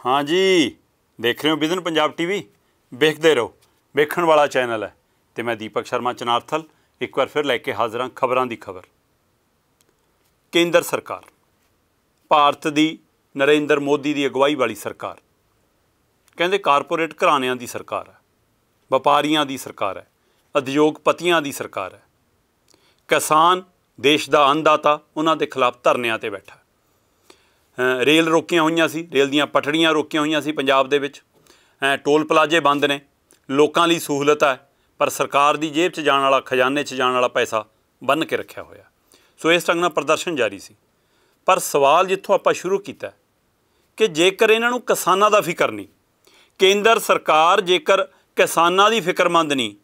हाँ जी, देख रहे हो विजन पंजाब टीवी, देखते रहो, वेखण वाला चैनल है। तो मैं दीपक शर्मा चनारथल एक बार फिर लैके हाजिर हाँ खबरों की खबर। केंद्र सरकार, भारत की नरेंद्र मोदी की अगवाई वाली सरकार, कहते कारपोरेट घराणिਆਂ की सरकार है, व्यापारियों की सरकार है, उद्योगपतियों की सरकार है। किसान देश का अन्नदाता उन्होंने के खिलाफ धरनिਆਂ ते बैठा। रेल रोकियां हुई सी, रेल दीयां पटड़ियां रोकियां हुई सी पंजाब दे विच, टोल प्लाजे बंद ने, लोकां लई सहूलत है पर सरकार की जेब च जाण वाला, खजाने च जाण वाला पैसा बन के रखा होया। सो इस ढंग नाल प्रदर्शन जारी सी। पर सवाल जिथों आपां शुरू कीता कि जेकर इन्हां नूं किसानां दा फिकर नहीं, केंद्र सरकार जेकर किसानां दी फिक्रमंद नहीं,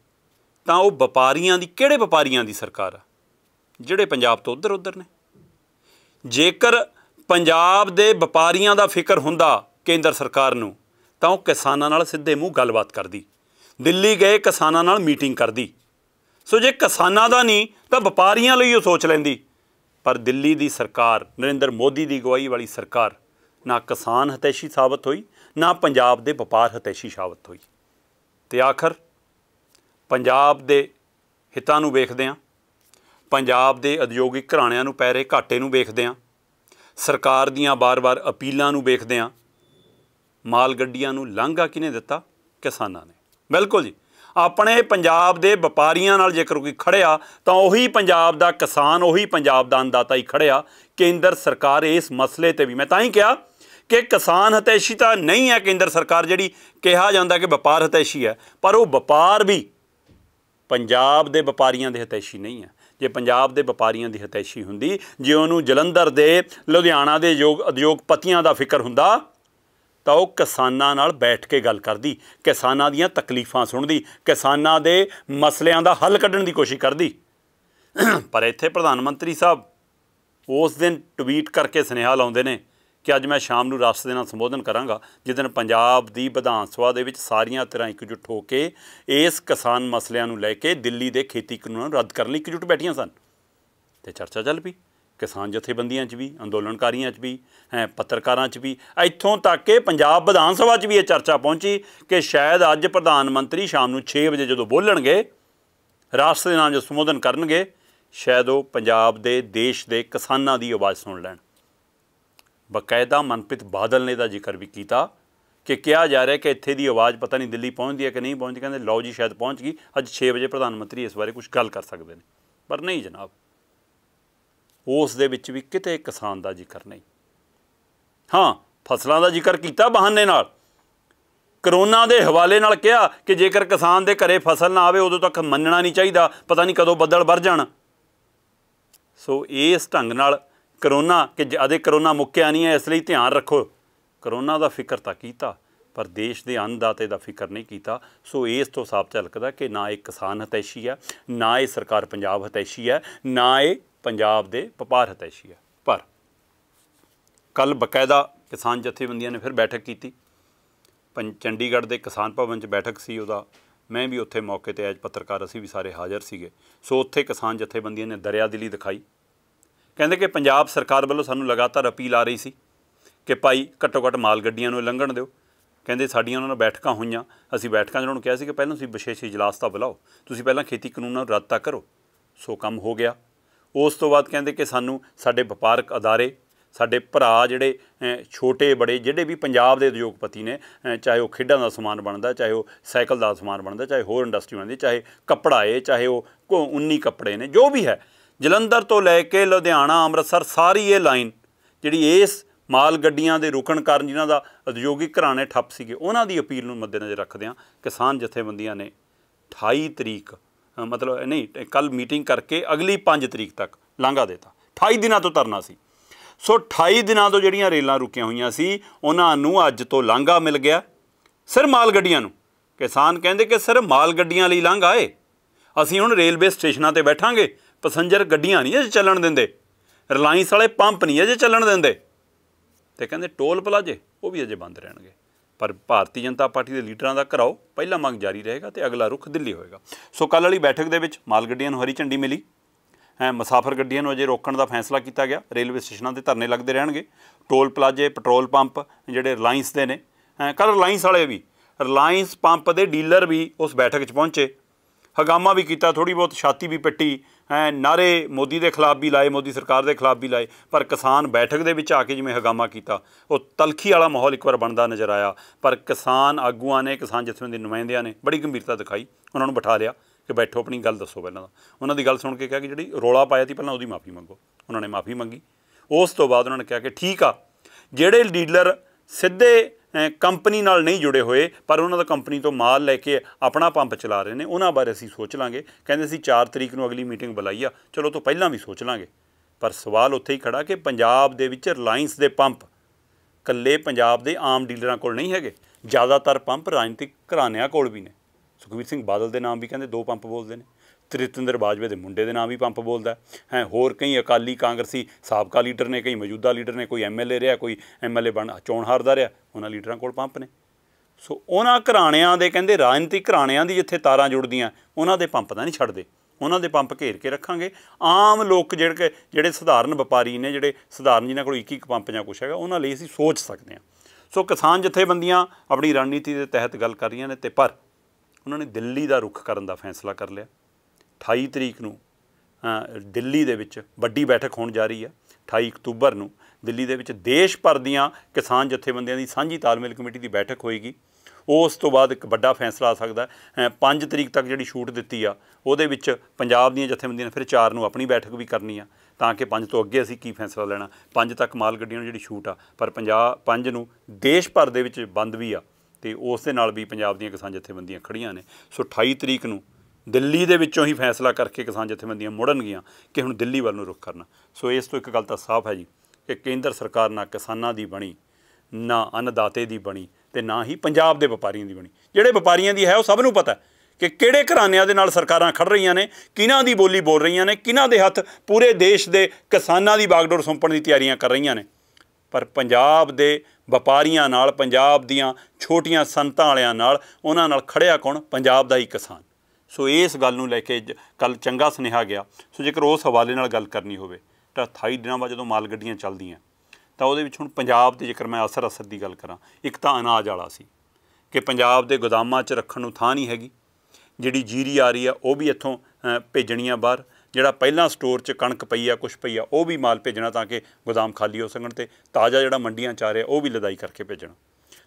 तां ओह व्यापारियां दी किहड़े व्यापारियां दी सरकार आ जिहड़े पंजाब तो उधर उधर ने। जेकर पंजाब दे व्यापारियां दा फिकर हुंदा केंद्र सरकार नूं तां ओह किसानां नाल सिद्धे मूँह गलबात करदी, दिल्ली गए किसानां नाल मीटिंग करदी। सो जे किसानां दा नहीं तां व्यापारियां लई ओह सोच लैंदी। पर दिल्ली दी सरकार, नरेंद्र मोदी की अगवाई वाली सरकार, ना किसान हितैषी साबित हुई, ना पंजाब दे व्यापार हितैषी साबित हुई। ते आखिर पंजाब दे हितां नूं वेखदिआं, पंजाब दे उद्योगिक घराणिਆਂ नूं पै रहे घाटे नूं वेखदिआं, सरकार दीआं बार-बार अपीलां नूं वेखदिआं, माल गड्डियां नूं लांघा किहने दित्ता? किसानां ने। बिल्कुल जी, अपने पंजाब दे व्यापारियां नाल जेकर कोई खड़िया तां उही पंजाब दा किसान, उही पंजाब दा अन्नदाता ही खड़िया। केंद्र सरकार इस मसले ते भी, मैं तां ही कहा कि किसान हितैषी तां नहीं है केंद्र सरकार, जिहड़ी कहा जांदा कि व्यापार हितैषी है, पर वो व्यापार भी पंजाब दे व्यापारियां दे हितैषी नहीं है। जे पंजाब दे व्यापारियां दी हितैषी हुंदी, जे उहनूं जलंधर दे, लुधियाना दे उद्योगपतियां दा फिकर हुंदा तां ओह किसानां नाल बैठ के गल करदी, किसानां दीआं तकलीफां सुणदी, किसानां दे मसलिਆਂ दा हल कढण दी कोशिश करदी। पर इत्थे प्रधानमंत्री साहब उस दिन ट्वीट करके सुनेहा लाउंदे ने कि अज मैं शाम नूं राष्ट्र दे नाल संबोधन करांगा, जिस दिन पंजाब दी विधान सभा दे विच सारियां धिरां एकजुट हो के इस किसान मसलिਆਂ नूं लैके दिल्ली दे खेती कानून नूं रद्द करन लई एकजुट बैठियां सन। ते चर्चा चल पई, किसान जथेबंदियां च भी, अंदोलनकारियां च भी, पत्रकारां च भी, इत्थों तक कि पंजाब विधान सभा च भी ये चर्चा पहुंची कि शायद अज प्रधानमंत्री शाम नूं 6 वजे जदों बोलणगे, राष्ट्र दे नाम जो संबोधन करनगे, शायद वो पंजाब दे देश दे किसानां दी आवाज़ सुन लैण। बकायदा मनप्रीत बादल ने इहदा जिक्र भी किया कि कहा जा रहा है कि इत्थे दी आवाज़ पता नहीं दिल्ली पहुँचती है कि नहीं पहुँचती। कहते लो जी शायद पहुँच गई, अज 6 वजे प्रधानमंत्री इस बारे कुछ गल कर सकते हैं। पर नहीं जनाब, उस दे विच भी किते किसान का जिक्र नहीं। हाँ, फसलों का जिक्र किया बहाने नाल, करोना के हवाले नाल कहा कि जेकर किसान के घरे फसल ना आवे उदों तक मनना नहीं चाहिए, पता नहीं कदों बदल वर जाण। सो इस ढंग नाल करोना कि अदे करोना मुक्या नहीं है, इसलिए ध्यान रखो, करोना का फिक्र तो किया पर देश के अन्नदाते का फिक्र नहीं किया। सो इस तो साफ झलकदा कि ना एक किसान हितैषी है, ना ये सरकार पंजाब हितैषी है, ना ये पंजाब दे व्यापार हितैषी है। पर कल बकायदा किसान जथेबंदियां ने फिर बैठक की। चंडीगढ़ के किसान भवन च बैठक सी, उहदा मैं भी उत्थे मौके ते एज पत्रकार असीं भी सारे हाज़र सीगे। सो उत्थे किसान जथेबंदियां ने दरियादिली दिखाई, कहंदे कि पंजाब सरकार वालों सानूं लगातार अपील आ रही सी कि भाई घट्टो घट्ट माल गड्डियां नूं लंघण दिओ। कहंदे साडीआं उन्हां नाल बैठकां होईआं, असीं बैठकां 'च उन्हां नूं किहा सी कि पहिलां तुसीं विशेष इजलास तां बुलाओ, तुसीं पहिलां खेती कानूनां नूं रद्द तां करो। सो काम हो गया। उस तो बाद कहंदे कि सानूं साडे वपारक अदारे, साडे भरा जिहड़े छोटे बड़े जिहड़े भी पंजाब दे उद्योगपति ने, चाहे वो खेडां दा समान बनदा, चाहे वो साइकिल दा समान बनदा, चाहे होर इंडस्ट्री बनदी, चाहे कपड़ा है, चाहे वो उन्नी कपड़े ने, जो भी है, जलंधर तो लैके लुधियाना अमृतसर सारी ये लाइन जिहड़ी इस माल गड्डियां दे रुकण कारण जिन्हां दा उद्योगिक घराणे ठप्प सीगे, उन्हां दी अपील नूं मद्देनज़र रखदिआं किसान जथेबंदियां ने 28 तरीक मतलब नहीं कल मीटिंग करके अगली 5 तरीक तक लांघा देता। 28 दिनों तो धरना सी। सो 28 दिनों तो जिहड़ियां रेलां रुकियां होईआं सी उन्हां नूं अज तो लांघा मिल गया। सिर्फ माल गड्डियां नूं किसान कहंदे कि सिर्फ माल गड्डियां लई लांघा है, असीं हुण रेलवे स्टेशनां ते बैठांगे, पैसेंजर गड्डियां नहीं अजे चलण दिंदे, रिलायंस वाले पंप नहीं अजे चलण दिंदे, ते कहंदे टोल प्लाजे वो भी अजे बंद रहणगे। पर भारतीय जनता पार्टी के लीडरां दा घराओ पहला मंग जारी रहेगा तो अगला रुख दिल्ली होएगा। सो कल वाली बैठक दे विच माल गड्डियां नूं हरी झंडी मिली। मुसाफिर गड्डियां नूं अजे रोकण दा फैसला किया गया। रेलवे स्टेशनों ते धरने लगते रहणगे। टोल प्लाजे पेट्रोल पंप जिहड़े रिलायंस दे ने, कल रिलायंस वाले भी, रिलायंस पंप के डीलर भी उस बैठक च पहुँचे। हगामा भी किया, थोड़ी बहुत छाती भी पट्टी, नारे मोदी के खिलाफ भी लाए, मोदी सरकार के खिलाफ भी लाए, पर किसान बैठक के विच आके जिवें हगामा किया वो तलखी वाला माहौल एक बार बनता नज़र आया। पर किसान आगूआं ने, किसान जथेबंदी नुमाइंदियां ने बड़ी गंभीरता दिखाई। उन्होंने बिठा लिया कि बैठो अपनी गल दसो। पहलां उन्हों की गल सुन के कहा कि जी रौला पाया थी पहलां उसदी माफ़ी मंगो। उन्होंने माफ़ी मंगी। उस तो बाद उन्होंने कहा कि ठीक आ, जिहड़े लीडर सीधे कंपनी नाल नहीं जुड़े हुए पर उन्होंने कंपनी तो माल लैके अपना पंप चला रहे हैं, उन्होंने बारे असीं सोच लांगे। कहते असीं 4 तरीक नूं अगली मीटिंग बुलाई आ, चलो तो पहलां भी सोच लांगे। पर सवाल उत्थे ही खड़ा कि पंजाब दे विच रिलायंस दे पंप कल्ले पंजाब दे आम डीलरां कोल नहीं हैगे, ज़्यादातर पंप राजनीतिक घराणिਆਂ कोल भी ने। सुखबीर सिंह बादल के नाम भी कहते 2 पंप बोलते हैं। त्रितंद्र बाजवे के मुंडे के नाम भी पंप बोलता है। होर कई अकाली कांग्रेसी साबका लीडर ने, कई मौजूदा लीडर ने, कोई MLA रहा, कोई MLA बन चोण हारदा रहा, उन्होंने लीडरां कोल पंप ने। सो उन्हां घराणिਆਂ ਦੇ ਕਹਿੰਦੇ राजनीतिक घराणिਆਂ ਦੀ जिथे तारां जुड़दियां उन्हां दे पंप तां नहीं छड्डदे, उन्हां दे पंप घेर के रखांगे। आम लोग ਜਿਹੜੇ सधारण ਵਪਾਰੀ ने, ਜਿਹੜੇ सधारण जिन्हां कोल एक पंप जां कुछ हैगा, उन्हां ਲਈ ਅਸੀਂ सोच सकते हैं। सो किसान जथेबंदियां अपनी रणनीति के तहत गल कर रही ने, ते पर उन्होंने दिल्ली का रुख करने का फैसला कर लिया। 28 तरीक नूं दिल्ली दे विच वड्डी बैठक होण जा रही है। 28 अक्तूबर नूं दिल्ली दे विच देश भर दियां किसान जथेबंदियां दी सांझी तालमेल कमेटी की बैठक होएगी। उस तो बाद एक बड़ा फैसला आ सकता है। 5 तरीक तक जिहड़ी छूट दित्ती आ उहदे विच पंजाब दीयां जथेबंदियां ने फिर 4 नूं अपनी बैठक भी करनी आ, तां कि 5 तो अगे असीं की फैसला लेना। 5 तक माल गड्डियां नूं जिहड़ी छूट आ, पर 5 नूं देश भर दे विच बंद भी आ, ते उस दे नाल भी पंजाब दीयां किसान जथेबंदियां खड़ीਆਂ ने। सो 28 तरीक नूं दिल्ली दे विचों ही फैसला करके किसान जथेबंदियां मुड़नगियां कि हुण दिल्ली वल नूं रुख करना। सो इस तो एक गल तां साफ है जी कि केंद्र सरकार ना किसानां दी बनी, ना अन्नदाते दी बनी, ते ना ही पंजाब दे वपारियां दी बनी। जिहड़े वपारियां दी है वो सब नूं पता है कि किहड़े घराणिਆਂ दे नाल सरकारां खड़ रहीਆਂ ने, किन्हां दी बोली बोल रहीਆਂ ने, किन्हां दे हत्थ पूरे देश दे किसानां दी बागडोर सौंपण दी तैयारियां कर रहीਆਂ ने। पर पंजाब दे ਵਪਾਰੀਆਂ नाल, पंजाब दीयां छोटियां सनतां वालियां नाल, उन्हां नाल खड़िया कौन? पंजाब दा ही किसान। सो इस गल नूं लैके कल चंगा सुनेहा गया। सो जेकर उस हवाले नाल गल करनी होवे तां 28 दिनां बाद जदों माल गड्डियां चलदियां तां उहदे विच हुण पंजाब दे जेकर मैं असर दी गल करां, एक तां अनाज वाला सी कि पंजाब दे गोदामां च रखण नूं थां नहीं हैगी। जिहड़ी जीरी आ रही है वो भी इत्थों भेजणी आ बाहर, जिहड़ा पहलां स्टोर च कणक पई आ, कुछ पई आ, वो भी माल भेजना ताकि गोदाम खाली हो सकण, ते ताज़ा जिहड़ा मंडियां च आ रहा वो भी लदाई करके भेजना।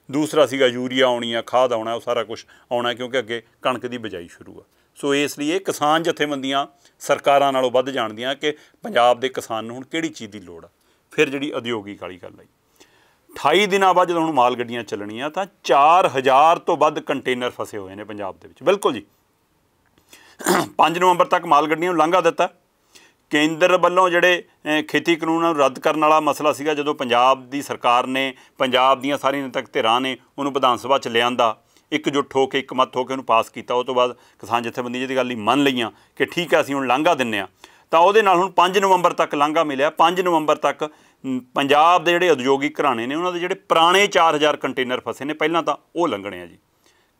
दूसरा सीगा यूरिया आउणी आ, खाद आउणा, वो सारा कुछ आउणा क्योंकि अगे कणक की बिजाई शुरू आ। सो इसलिए किसान जथेबंदियां सरकारां नालों वध जाणदियां कि पंजाब दे किसान नूं हुण किहड़ी चीज़ की लोड़ आ। फिर जिहड़ी उद्योगिक वाली गल आई, 28 दिनां बाद जदों हुण माल गड्डियां चलणीਆਂ तां 4000 तो वध कंटेनर फसे हुए हैं पंजाब दे विच। बिल्कुल जी 5 नवंबर तक माल गड्डियां लांघा दिता। केंद्र वालों जिहड़े खेती कानून रद्द करने वाला मसला सीगा, जदों पंजाब दी सरकार ने, पंजाब दीयां सारियां नीतिक धिरां ने उन्होंने विधान सभा च लिआंदा, एकजुट होकर एकमत होकर उन्होंने पास किया। उस तो बाद किसान जथेबंदियां दी गल मन लईआं कि ठीक है असीं हुण लांघा दिंदे आं, तां उहदे नाल हुण 5 नवंबर तक लांघा मिलिआ। 5 नवंबर तक पंजाब दे जिहड़े उद्योगिक घराणे ने उन्हां दे जिहड़े पुराने 4000 कंटेनर फसे ने पहिलां तां ओह लंघणे आ जी।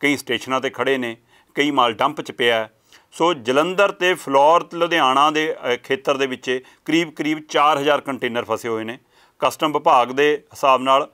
कई स्टेशनां ते खड़े ने, कई माल डंप च पिया। सो जलंधर ते फ्लौर लुधियाना दे खेतर दे विच करीब 4000 कंटेनर फसे हुए ने। कस्टम विभाग के हिसाब नाल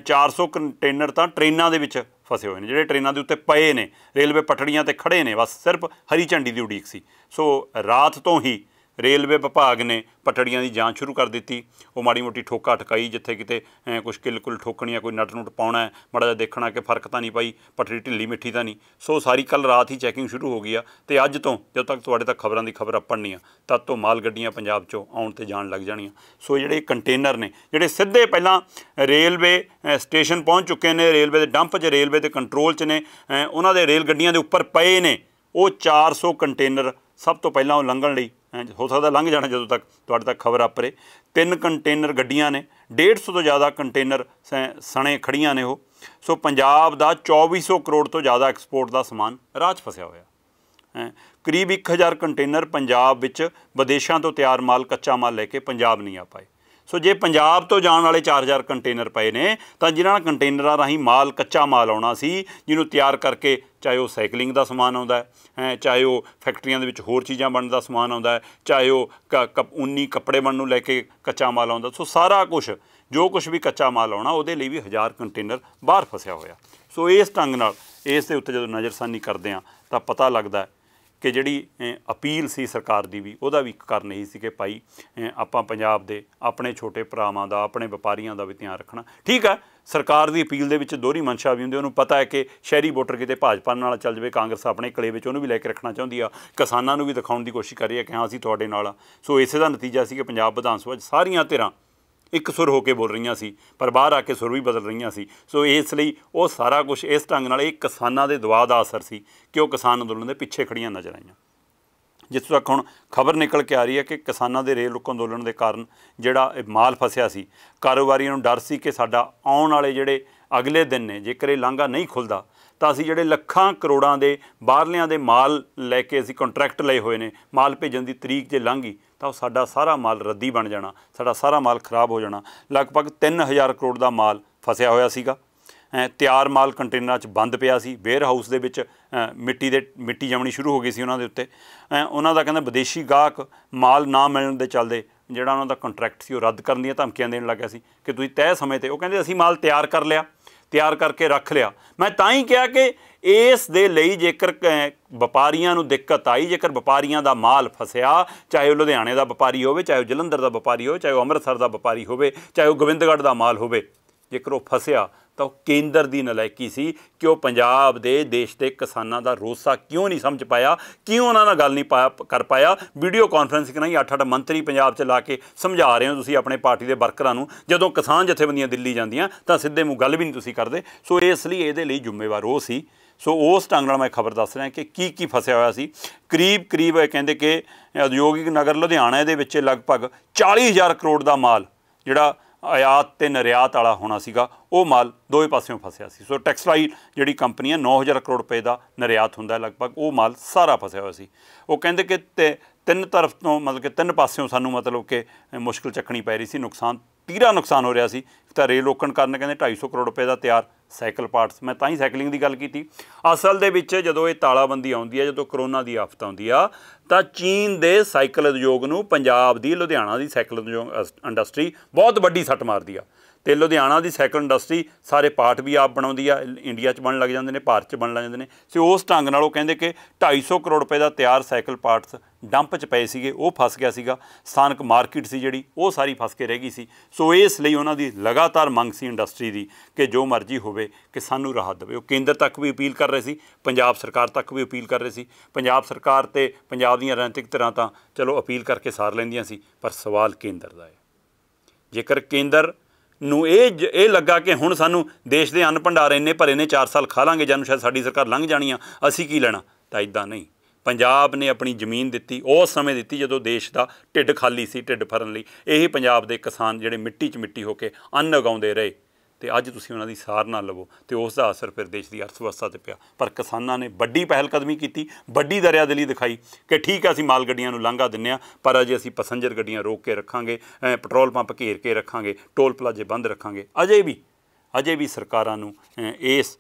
400 कंटेनर तां ट्रेनां दे विच फसे हुए हैं, जिहड़े ट्रेनां दे उत्ते पए ने, रेलवे पटड़ियां ते खड़े ने, बस सिर्फ हरी झंडी की उड़ीक सी। सो रात तो ही रेलवे विभाग ने पटड़ियां की जांच शुरू कर दी। वो माड़ी मोटी ठोका ठकाई जिथे किते कुछ किल कुल ठोकनी है, कोई नट नुट पाउणा है, माड़ा जिहा देखना कि फर्क तो नहीं पाई, पटड़ी ढिली मिट्ठी तो नहीं। सो सारी कल रात ही चैकिंग शुरू हो गई आ, ते अज तो जब तक तुहाडे तक खबरां दी खबर अपड़नी आ तद तो माल गड्डियां पंजाब चों आउण ते जाण लग जाणियां। सो जिहड़े कंटेनर ने जिहड़े सीधे पहलां रेलवे स्टेशन पहुँच चुके हैं, रेलवे के डंप च, रेलवे के कंट्रोल च ने, उन्हां दे रेल गड्डियां दे उपर पए ने, वो 400 कंटेनर सब तो पहलां लंघण लई हो सकता लंघ जाना जदों तक तुहाडे तक खबर अपरे। 3 कंटेनर गड्डियां ने, 150 तो ज़्यादा कंटेनर सने खड़ियां ने। वो सो पंजाब दा 2400 करोड़ तो ज़्यादा एक्सपोर्ट का समान राह च फसिया होया। करीब 1000 कंटेनर पंजाब विच विदेशों तो तैयार माल, कच्चा माल लैके पंजाब नहीं आ पाए। सो जे पंजाब तो जाने वाले 4000 कंटेनर पे ने तो जिन्होंने कंटेनर राही माल कच्चा माल आना सी जिन्हों तैयार करके चाहे वो साइकलिंग का समान आता है, चाहे वो फैक्ट्रियां दे विच होर चीज़ां बनने का समान आता है, चाहे वो ऊनी कपड़े बनने लैके कच्चा माल आता, सो सारा कुछ जो कुछ भी कच्चा माल आना वो भी 1000 कंटेनर बाहर फसिया होया। सो इस ढंग नाल इस दे उत्ते जदों नज़रसानी करते हैं तो पता लगता है कि जिहड़ी अपील सी सरकार दी भी उहदा भी करन ही सी कि भाई आपां पंजाब दे अपने छोटे भरावां दा अपने व्यापारियों का भी ध्यान रखना। ठीक है, सरकार की अपील दे विच दोहरी मंशा भी हुंदी, उन्होंने पता है कि शहरी वोटर किते भाजपा नाल चल जाए, कांग्रेस अपने कले विच उहनूं भी लैके रखना चाहुंदी आ, किसानां नूं भी दिखाउण दी कोशिश कर रही है कि हाँ असीं तुहाडे नाल आ। सो इसे दा नतीजा सी कि पंजाब विधान सभा सारियां धिरां एक सुर होकर बोल रही सी पर बाहर आके सुर भी बदल रही सी। सो इसलिए वो सारा कुछ इस ढंग नाल एक किसानां दे दबाव का असर सी कि वो किसान अंदोलन के पिछे खड़ियां नज़र आईयां। जिस तक हुण खबर निकल के आ रही है कि किसानां दे रेल रोको अंदोलन के कारण जिहड़ा माल फसिया सी, कारोबारियों नूं डर सी कि साडा आउण वाले जिहड़े अगले दिन ने जेकर लांघा नहीं खुलदा तो असीं जिहड़े लखां करोड़ां दे बाहरलियां दे माल लैके असीं कॉन्ट्रैक्ट लए होए ने, माल भेजण दी तरीक जे लंघी तो साडा सारा माल रद्दी बन जाना, साडा सारा माल खराब हो जाना। लगभग 3000 करोड़ का माल फसिया होया सीगा। तैयार माल कंटेनर च बंद पिया सी, वेयर हाउस दे विच मिट्टी जमनी शुरू हो गई सी उन्हां दे उत्ते। उन्हां दा कहंदे विदेशी गाहक माल ना मिलण दे चलदे जिहड़ा उन्हां दा कंट्रैक्ट सी वो रद्द करन दीआं धमकियां देण लग्या सी कि तुसीं तय समय ते, वो कहंदे असीं माल तैयार कर लिया, तैयार करके रख लिया। मैं तां ही कहा कि इस दे लई जेकर व्यापारियों नूं दिक्कत आई, जेकर व्यापारियों का माल फसिया, चाहे वो लुधियाने का व्यापारी होवे, चाहे वो जलंधर का व्यापारी हो, चाहे वो अमृतसर का व्यापारी होवे, चाहे वो गोबिंदगढ़ का माल होवे, जेकर वो फसिया तो केंद्र की नलायकी सी कि वो पंजाब दे देश के किसानों का रोसा क्यों नहीं समझ पाया, क्यों उन्होंने गल नहीं कर पाया। वीडियो कॉन्फ्रेंसिंग नहीं 8-8 मंत्री पंजाब च ला के समझा रहे हो तुसीं अपने पार्टी के वर्करां नूं, जदों किसान जथेबंदियां दिल्ली जांदियां तां सिद्धे मूँह गल भी नहीं तुसीं करदे। सो इसलिए इहदे लई जिम्मेवार वो सी। सो उस ढंग नाल मैं खबर दस रहा कि की फसिया होया सी। करीब कहंदे कि उद्योगिक नगर लुधियाना दे विच लगभग 40,000 करोड़ का माल जिहड़ा आयात ते निर्यात वाला होना सीगा, वो माल दोवें पासियों फसिया सी। सो टैक्सटाइल जिहड़ी कंपनी है 9000 करोड़ रुपए का निर्यात हुंदा लगभग, वो माल सारा फसिया होया सी। वो कहंदे कि तीन तरफ तो मतलब कि तीन पासियों सानूं मतलब कि मुश्किल चकनी पै रही सी, नुकसान तीरा नुकसान हो रहा सी। तो रेल रोकण कारण कहंदे 250 करोड़ रुपए का तैयार साइकिल पार्ट्स, मैं तां ही साइकलिंग की गल की। असल दे विच जदों ये तालाबंदी आउंदी है, जदों करोना की आफत आउंदी आ, तो चीन दे साइकिल उद्योग नूं पंजाब दी लुधियाना की साइकिल इंडस्ट्री बहुत वड्डी सੱਟ मारदी आ। तो लुधियाना की साइकिल इंडस्ट्री सारे पार्ट भी आप बनाउंदी आ, इंडिया च बन लग जाते हैं, भारत च बन लग जाते हैं। सो उस ढंग नाल कहंदे कि 250 करोड़ रुपए का तैयार साइकिल पार्ट्स डंप च पे सीगे, वो फस गया सीगा। स्थानक मार्केट सी जिहड़ी वो सारी फस के रह गई सी। सो इसलिए उन्हां दी लगातार मंग सी इंडस्ट्री की कि जो मर्जी होवे कि सानू राहत देवे। वो केंद्र तक भी अपील कर रहे सी, पंजाब सरकार तक भी अपील कर रहे सी। पंजाब सरकार ते पंजाब दीयां राजनीतिक धिरां तां चलो अपील करके सार लैंदियां सी, पर सवाल केंद्र दा है। जेकर केंद्र नूं ये लगा कि हुण सानू देश के अन्न भंडार इन्ने भरे ने 4 साल खा लांगे जानू शायद साडी सरकार लंघ जानी आ, असीं की लेना, तां इदां नहीं। पंजाब ने अपनी जमीन दित्ती, उस समय दित्ती जदों देश का ढिड खाली सी, ढिड भरन लई। यही पंजाब के किसान जिहड़े मिट्टी च मिट्टी होके अन्न उगाउंदे रहे, तो अज तुसीं उन्हां दी सार ना लवो तो उसका असर फिर देश की अर्थव्यवस्था ते पिया। पर किसानां ने वड्डी पहलकदमी की, वड्डी दरियादिली दिखाई कि ठीक है असीं माल गड्डियां नूं लांघा दिंदे आ, पर अजे असीं पैसेंजर गड्डियां रोक के रखांगे, पेट्रोल पंप घेर के रखांगे, टोल प्लाजे बंद रखांगे। अजे भी सरकारां नूं इस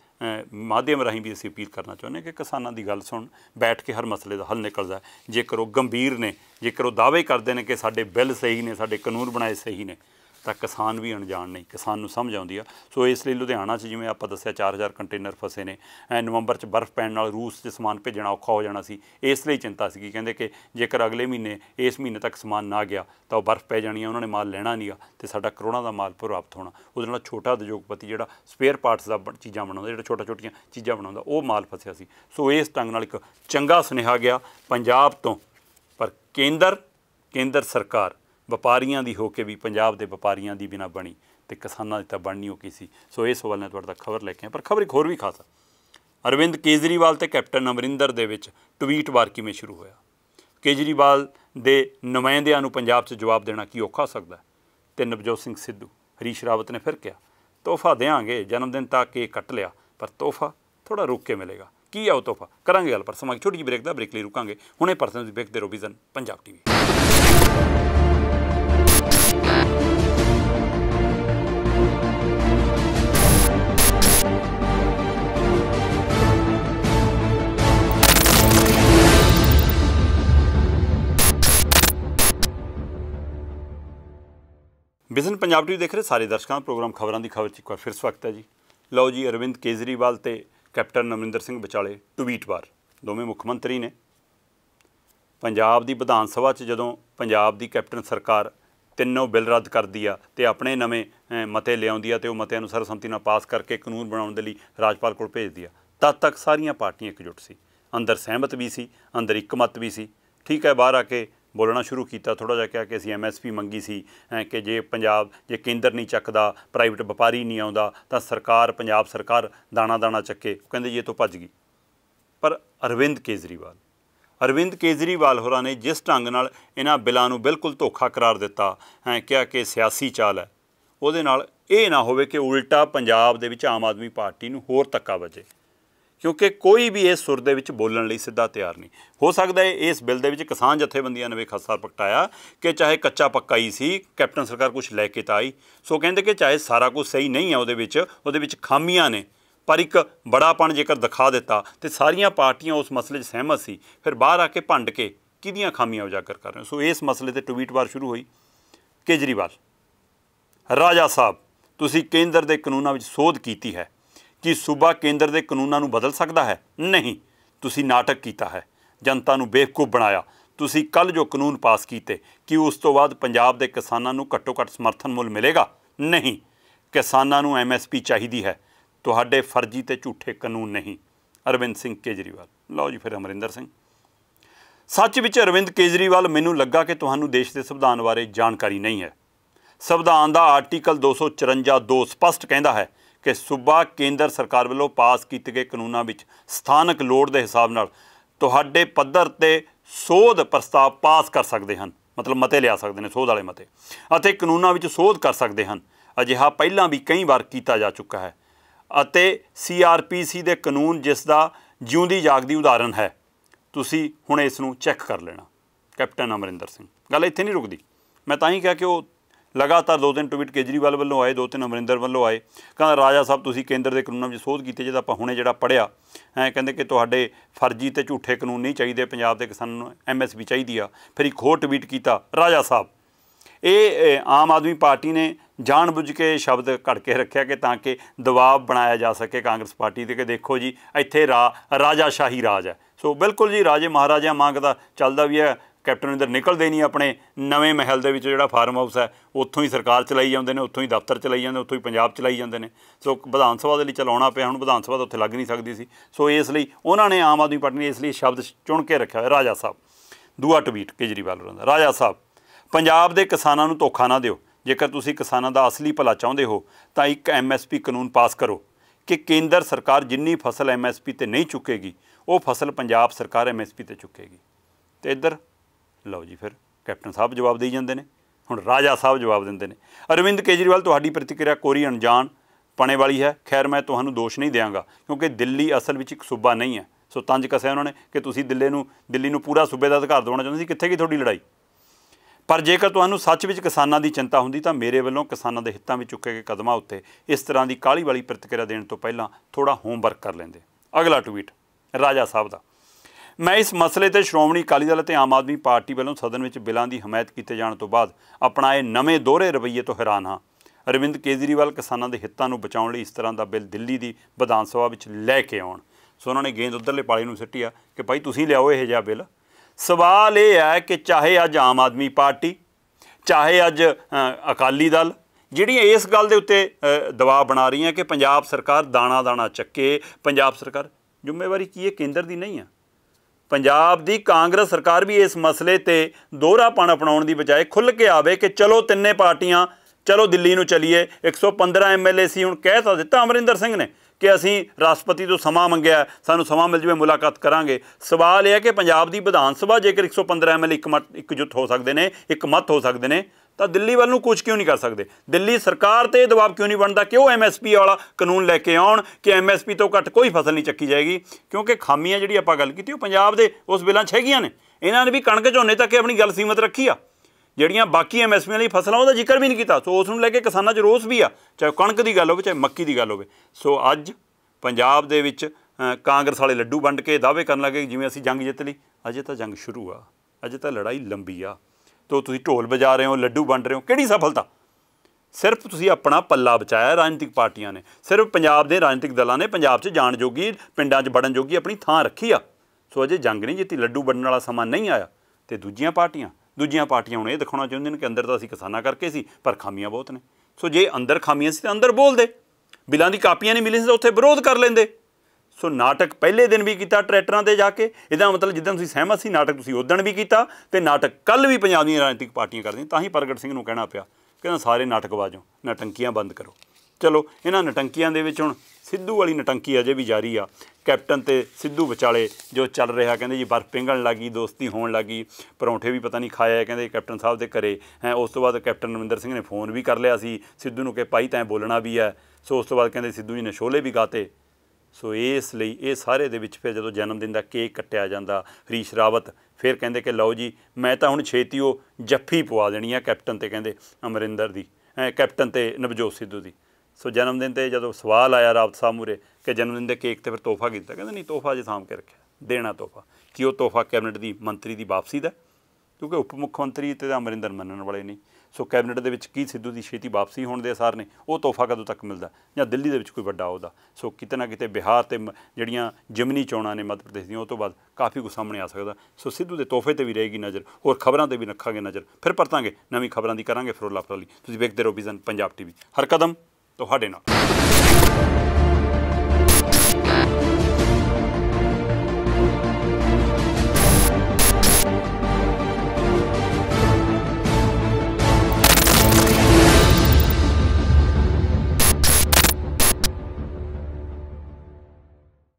माध्यम राहीं भी असीं अपील करना चाहुंदे कि किसानां दी गल सुण, बैठ के हर मसले का हल निकलदा है। जेकर वो गंभीर ने, जेकर वो दावे करते हैं कि साडे बिल सही ने, साडे कानून बनाए सही ने, तो किसान भी अणजाण नहीं, किसान नूं समझ आउंदी आ। सो इसलिए लुधियाना च जिवें आपां दस्सिया 4000 कंटेनर फसे ने, नवंबर च बर्फ पैण नाल रूस च समान भेजना औखा हो जाना सी। इसलिए चिंता सी, कहंदे कि जेकर अगले महीने इस महीने तक समान ना गया तो बर्फ पै जानी, उन्होंने माल लेना नहीं आ, तो साडा करोड़ां दा माल प्रभावित होना। उहदे नाल छोटा उद्योगपति जिहड़ा स्पेयर पार्ट्स दा चीज़ां बनाउंदा, जिहड़ा छोटियां चीज़ां बनाउंदा, वो माल फसिया सी। सो इस ढंग नाल एक चंगा सुनेहा गया पंजाब तो, पर केंद्र सरकार व्यापारियों की होके भी पंजाब के व्यापारियों की बिना बनी तो किसानों की तो बननी होगी सी। सो इस हवाले नाल तुहाडे तक खबर लेके आए। पर खबर एक होर भी खास, अरविंद केजरीवाल ते कैप्टन अमरिंदर दे विच ट्वीट वार किवें शुरू होया। केजरीवाल दे नुमाइंदियां नूं पंजाब च जवाब देना की औखा हो सकता है, तो नवजोत सिंह सिद्धू, हरीश रावत ने फिर कहा तोहफा देंगे, जन्मदिन तक केक कट लिया, पर तोहफा थोड़ा रुक के मिलेगा। की है वो तोहफा, करांगे गल, पर समां छोटी जी ब्रेक दा, ब्रेक लई रुकांगे। हुणे परसेंट देखते रहो vision Punjab TV. Vision Punjab TV देख रहे सारे दर्शकों का प्रोग्राम खबरों की खबर च एक बार फिर स्वागत है जी। लो जी, अरविंद केजरीवाल ते कैप्टन अमरिंदर सिंह विचाले ट्वीटवार दोवें मुख मंत्री ने। पंजाब की विधान सभा जदों पंजाब की कैप्टन सरकार तीनों बिल रद्द करती आ ते अपने नवें मते लियाउंदी आ ते उह मतिआं नूं सर्वसम्मति नाल पास करके कानून बनाउण दे लई राजपाल कोल भेजदी आ, तद तक सारियां पार्टियां एकजुट सी, अंदर सहमत भी सी, अंदर एक मत भी सी। ठीक है, बाहर आके बोलना शुरू किया, थोड़ा जिहा कहा कि असीं MSP मंगी सी कि जे पंजाब जे केंद्र नहीं चकदा, प्राइवेट वपारी नहीं आउंदा तां सरकार पंजाब सरकार दाणा दाणा चक्के। कहंदे जी ये तो भज गई। पर अरविंद केजरीवाल होरां ने जिस ढंग नाल इन्हां बिलां नूं बिल्कुल धोखा करार दिता, कहा कि सियासी चाल है, उहदे नाल इह ना होवे कि उल्टा पंजाब दे विच आम आदमी पार्टी नूं होर धक्का वजे, क्योंकि कोई भी इस सुर दे विच बोलण लई सिद्धा तैयार नहीं। हो सकदा है इस बिल दे विच किसान जथेबंदियां ने भी खासा प्रगटाया कि चाहे कच्चा पक्का ही सी, कैप्टन सरकार कुछ लैके तां आई, सो कहंदे कि चाहे सारा कुछ सही नहीं है, उहदे विच खामियां ने, पर एक बड़ापन जेकर दिखा दिता तो सारियां पार्टियां उस मसले सहमत सी, फिर बाहर आके भंड के किहदियां खामियां उजागर कर रहे हो। सो इस मसले ते ट्वीटवार शुरू हुई। केजरीवाल, राजा साहब तुसी केंद्र के कानूनों में सोध की है कि सूबा केंद्र के कानूनों नूं बदल सकता है? नहीं, तुसी नाटक किया है, जनता नूं बेवकूफ बनाया। तुसी कल जो कानून पास किए कि उस तो बाद पंजाब के किसानों नूं घट्टो घट्ट समर्थन मुल मिलेगा? नहीं, किसानों नूं MSP चाहिदी है, तुहाडे फर्जी ते झूठे कानून नहीं। अरविंद सिंह केजरीवाल। लो जी, फिर अमरिंदर सिंह। सच विच अरविंद केजरीवाल, मैनूं लगा कि तुहानूं देश के संविधान बारे जानकारी नहीं है। संविधान का आर्टिकल 254(2) स्पष्ट कहता है कि सूबा केंद्र सरकार वालों पास किए गए कानूनों में स्थानक लोड़ के हिसाब नाल तुहाडे पद्धर ते सोध प्रस्ताव पास कर सकते हैं, मतलब मते लिया सकते हैं, सोध वाले मते, अते कानूनों में सोध कर सकते हैं। अजिहा पहलां भी कई बार किया जा चुका है अते CRPC दे कानून जिसका जिउंदी जागदी उदाहरण है। तुसी हुण इस नूं चैक कर लेना। कैप्टन अमरिंदर सिंह। गल इत्थे नहीं रुकदी। मैं तां ही कहा कि वो लगातार 2-3 ट्वीट केजरीवाल वालों आए, 2-3 अमरिंदर वालों आए। कहंदा राजा साहब तुसी केंद्र के कानूनों में सोध कीती, जिहदा आपां हुणे जिहड़ा पढ़िया कहंदे कि तुहाडे फर्जी ते झूठे कानून नहीं चाहिए, पंजाब के किसानों नूं MSP चाहिदी आ। फिर एक होर ट्वीट कीता, राजा साहब ये आम आदमी पार्टी ने जानबुझ के शब्द घड़ के रखा कि ताकि दबाव बनाया जा सके कांग्रेस पार्टी ते कि देखो जी इत्थे राजाशाही राज है। सो बिल्कुल जी, राजे महाराजा मांगदा चलदा भी है। कैप्टन इधर निकलते नहीं, अपने नवे महल के जिहड़ा फार्म हाउस है उत्थों ही सरकार चलाई जाते हैं, उत्थों ही दफ्तर चलाई जाते, उत्थों ही पंजाब चलाई जाते हैं। सो विधान सभा के लिए चलाउणा पिया, हुण विधान सभा तो उत्थे लग नहीं सकती सी। सो इसलिए उन्होंने आम आदमी पार्टी ने इसलिए शब्द चुन के रखा है, राजा साहब। दूआ ट्वीट केजरीवाल होरां दा, राजा साहब पंजाब के किसानों नूं धोखा ना दिओ। जेकर तुसीं किसानों का असली भला चाहुंदे हो तो एक MSP कानून पास करो कि केंद्र सरकार जिन्नी फसल MSP ते नहीं चुकेगी वो फसल पंजाब सरकार MSP ते चुकेगी। तो इधर लो जी, फिर कैप्टन साहब जवाब दे जाते हैं, हुण राजा साहब जवाब देंदे ने। अरविंद केजरीवाल तुहाडी प्रतिक्रिया कोरी अणजाण पने वाली है। खैर मैं तुहानूं दोष नहीं देंगा क्योंकि दिल्ली असल में एक सूबा नहीं है। सो तंज कसिया उन्होंने कि तुसीं दिल्ली नूं पूरा सूबे का अधिकार दिवाउणा चाहुंदे सी। कित्थे गई तुहाडी लड़ाई? पर जेकर तुहानूं सच विच किसानां दी चिंता हुंदी तां मेरे वल्लों किसानां दे हितां विच चुके गए कदमां उत्ते इस तरह की काहली वाली प्रतिक्रिया देण तो पहलां थोड़ा होमवर्क कर लेंदे। अगला ट्वीट राजा साहब दा, मैं इस मसले ते श्रोमणी अकाली दल ते आम आदमी पार्टी वालों सदन विच बिलां दी हमायत कीते जाण तो बाद अपनाए नवे दोहरे रवैये तो हैरान हाँ। अरविंद केजरीवाल किसानां दे हितां नूं बचाउण लई इस तरह का बिल दिल्ली की विधान सभा विच लै के आउण। सो उन्होंने गेंद उधरले पाले नूं सिੱਟੀ आ कि भाई तुसीं लियाओ इहो जिहा बिल। सवाल ये है कि चाहे अज आम आदमी पार्टी चाहे अज अकाली दल ਜਿਹੜੀਆਂ इस गल के उत्ते दबाव बना रही हैं कि पंजाब सरकार दाणा दाणा चक्के, पंजाब सरकार जिम्मेवारी की है केंद्र की नहीं है। पंजाब की कांग्रेस सरकार भी इस मसले ते दोहरापन अपनाउण दी बजाय खुल के आवे कि चलो तिन्ने पार्टियां चलो दिल्ली नूं चलीए। 115 MLA सी, हुण कह तां दित्ता अमरिंदर सिंह ने कि असीं राष्ट्रपति तो समा मंगिया, सानूं समा मिल जावे मुलाकात करांगे। सवाल यह है कि पंजाब की विधान सभा जेकर 115 MLA एकजुट हो सकते हैं, एक मत हो सकते हैं, तो दिल्ली वाल कुछ क्यों नहीं कर सकते? दिल्ली सरकार ते दबाव क्यों नहीं बनता कि वो MSP वाला कानून लैके आउण कि MSP तो घट कोई फसल नहीं चक्की जाएगी? क्योंकि खामियां जिहड़ी आपां गल कीती पंजाब दे उस बिलां 'च हैगियां ने। इन्हां ने भी कणक झोने तक अपनी गल सीमित रखी आ, ਜਿਹੜੀਆਂ बाकी MSP ਲਈ फसलों ਉਹਦਾ ਜ਼ਿਕਰ भी नहीं किया। सो उस ਨੂੰ ਲੈ ਕੇ ਕਿਸਾਨਾਂ 'ਚ ਰੋਸ भी आ, चाहे कणक की गल हो चाहे मक्की की गल हो। सो अज पंजाब दे विच कांग्रेस वाले लड्डू वंड के दावे करन लगे जिवें असीं जंग जित ली। अजे तो जंग शुरू आ, अजे तो लड़ाई लंबी आ। तो तुसीं ढोल बजा रहे हो, लड्डू वंड रहे हो, किहड़ी सफलता? सिर्फ तुसीं अपना पल्ला बचाया राजनीतिक पार्टियां ने, सिर्फ पंजाब के राजनीतिक दलों ने पंजाब च जाण जोगी पिंडां च वड़न जोगी अपनी थां रखी आ। सो अजे जंग नहीं जित्ती, लड्डू वंडण वाला समा नहीं आया। तो दूजियां पार्टियां हुण ये दिखाउणा चाहुंदियां ने कि अंदर तां असीं किसानां करके सी पर खामियां बहुत ने। सो जे अंदर खामियां सी तां अंदर बोलदे, बिलां दी कापियां नहीं मिली सी तां उत्थे विरोध कर लेंदे। सो नाटक पहले दिन भी किया ट्रैक्टरां ते जाके, इहदा मतलब जिद्दन तुसीं सहमत सी नाटक तुसीं उद्दण भी किया, ते नाटक कल भी पंजाब दी राजनीतिक पार्टियां करदियां। तां ही प्रगट सिंह नूं कहना पिया कि सारे नाटकबाजों नटंकियां बंद करो। चलो इन्हां नटंकियां दे विच हुण सिद्धू वाली नटंकी अजे भी जारी आ। कैप्टन ते सिद्धू विचाले जो चल रहा, कहंदे जी बर्फ पिंघलण लगी, दोस्ती होण लगी, परौंठे भी पता नहीं खाया कहंदे कैप्टन साहब दे घरे हैं। उस तो बाद कैप्टन अमरिंदर सिंह ने फोन भी कर लिया सी सिद्धू नूं कि भाई तैं बोलना भी है। सो उस तो बाद कहंदे सिद्धू जी ने छोले भी गाते। सो इसलिए ये सारे दे विच फिर जो जन्मदिन का केक कट्टिया जाता, हरीश रावत फिर कहते कि लो जी मैं तो हुण छेती वो जफ्फी पवा देनी है कैप्टन ते, कहते अमरिंदर दी कैप्टन ते नवजोत सिद्धू दी। सो जन्मदिन ते जो सवाल आया रावत साहब मूरे कि जन्मदिन के केक ते फिर तोहफा किया, कहते नहीं तोहफा अजे साम के रखा, देना तोहफा कि वो तोहफा कैबिनेट की मंत्री की वापसी का, क्योंकि उप मुख्यमंत्री तो अमरिंदर मनण वाले नहीं। सो कैबिनेट दे विच की सिद्धू की छेती वापसी होने के आसार ने, वो तोहफा कदों तक मिलता या दिल्ली दे विच कोई वड्डा अहुदा। सो किते ना किते बिहार ते जड़ियां जिमनी चोणां ने मध्य प्रदेश दीआं, उस तो बाद काफ़ी कुछ सामने आ सकदा। सो सिद्धू के तोहफे ते भी रहेगी नज़र, होर खबरां ते भी रखांगे नज़र। फिर परतांगे नवीं खबरां दी करांगे फरोला फरोली। तुसीं वेखदे रहो विज़न पंजाब TV, हर कदम तुहाडे नाल।